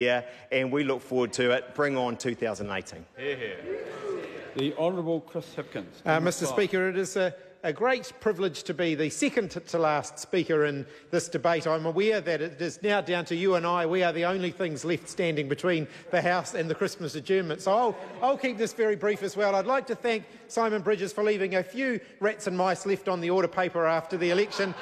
year, and we look forward to it. Bring on 2018. The Honourable Chris Hipkins. Mr Speaker, it is a great privilege to be the second to last speaker in this debate. I'm aware that it is now down to you and I. We are the only things left standing between the House and the Christmas adjournment. So I'll keep this very brief as well. I'd like to thank Simon Bridges for leaving a few rats and mice left on the order paper after the election.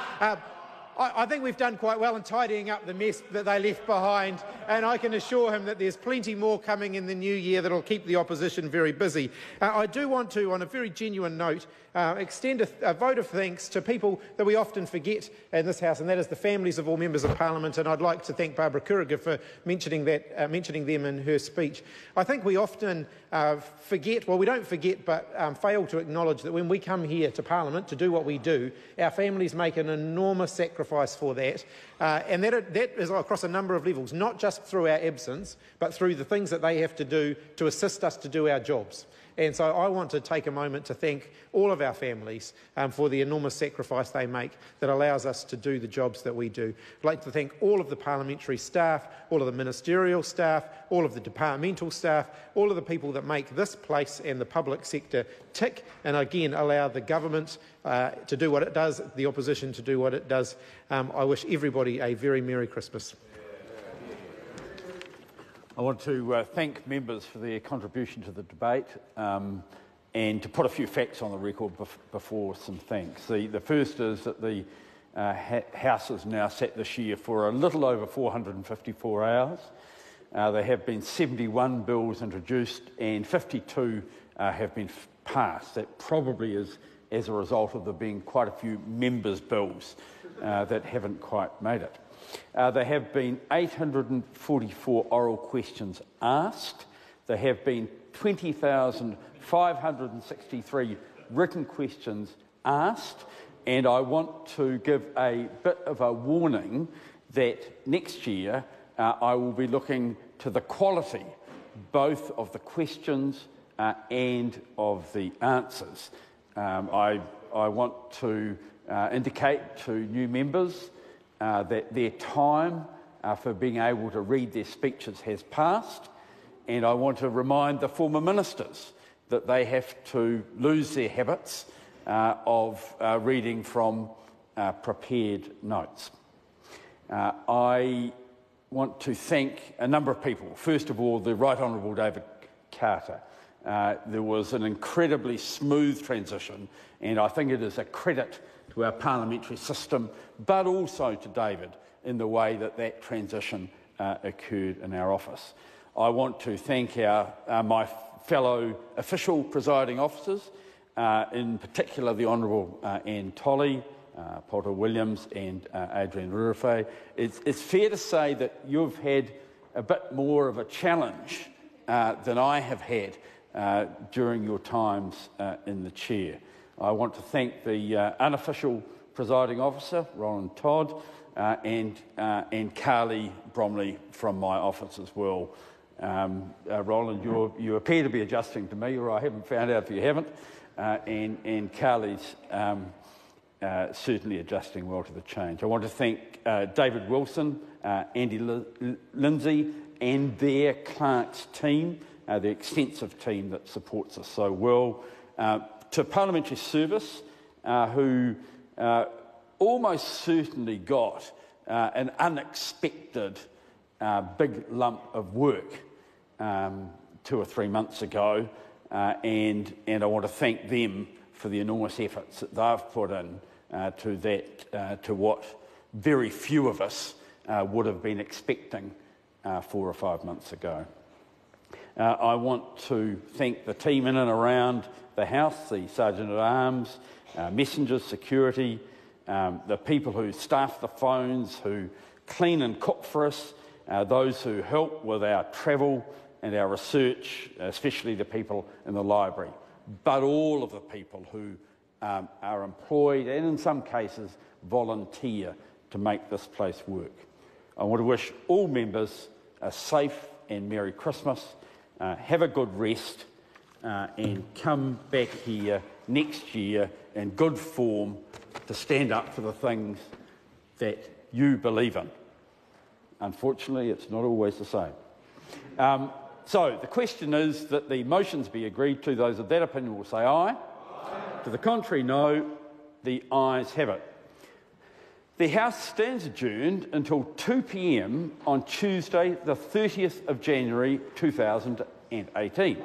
I think we've done quite well in tidying up the mess that they left behind, and I can assure him that there's plenty more coming in the new year that will keep the opposition very busy. I do want to, on a very genuine note, extend a vote of thanks to people that we often forget in this House, and that is the families of all members of Parliament, and I'd like to thank Barbara Kuriga for mentioning them in her speech. I think we often forget, well, we don't forget, but fail to acknowledge that when we come here to Parliament to do what we do, our families make an enormous sacrifice for that, and that is across a number of levels, not just through our absence, but through the things that they have to do to assist us to do our jobs. And so I want to take a moment to thank all of our families for the enormous sacrifice they make that allows us to do the jobs that we do. I'd like to thank all of the parliamentary staff, all of the ministerial staff, all of the departmental staff, all of the people that make this place and the public sector tick, and again allow the government to do what it does, the opposition to do what it does. I wish everybody a very Merry Christmas. I want to thank members for their contribution to the debate and to put a few facts on the record before some thanks. The first is that the House has now sat this year for a little over 454 hours. There have been 71 bills introduced and 52 have been passed. That probably is as a result of there being quite a few members' bills that haven't quite made it. There have been 844 oral questions asked. There have been 20,563 written questions asked. And I want to give a bit of a warning that next year I will be looking to the quality both of the questions and of the answers. I want to indicate to new members that their time for being able to read their speeches has passed, and I want to remind the former ministers that they have to lose their habits of reading from prepared notes. I want to thank a number of people. First of all, the Right Honourable David Carter. There was an incredibly smooth transition, and I think it is a credit to our parliamentary system, but also to David in the way that that transition occurred in our office. I want to thank my fellow official presiding officers, in particular the Honourable Anne Tolley, Potter Williams and Adrian Rurewhai. It's fair to say that you've had a bit more of a challenge than I have had during your times in the chair. I want to thank the unofficial presiding officer, Roland Todd, and Carly Bromley from my office as well. Roland, you appear to be adjusting to me, or I haven't found out if you haven't, and Carly's certainly adjusting well to the change. I want to thank David Wilson, Andy Lindsay, and their Clark's team, the extensive team that supports us so well. To Parliamentary Service, who almost certainly got an unexpected big lump of work 2 or 3 months ago, and I want to thank them for the enormous efforts that they've put in to what very few of us would have been expecting 4 or 5 months ago. I want to thank the team in and around the House, the Sergeant-at-Arms, messengers, security, the people who staff the phones, who clean and cook for us, those who help with our travel and our research, especially the people in the library, but all of the people who are employed and in some cases volunteer to make this place work. I want to wish all members a safe and Merry Christmas. Have a good rest and come back here next year in good form to stand up for the things that you believe in. Unfortunately, it's not always the same. So the question is that the motions be agreed to. Those of that opinion will say aye. Aye. To the contrary, no. The ayes have it. The House stands adjourned until 2 p.m. on Tuesday, the 30th of January 2018.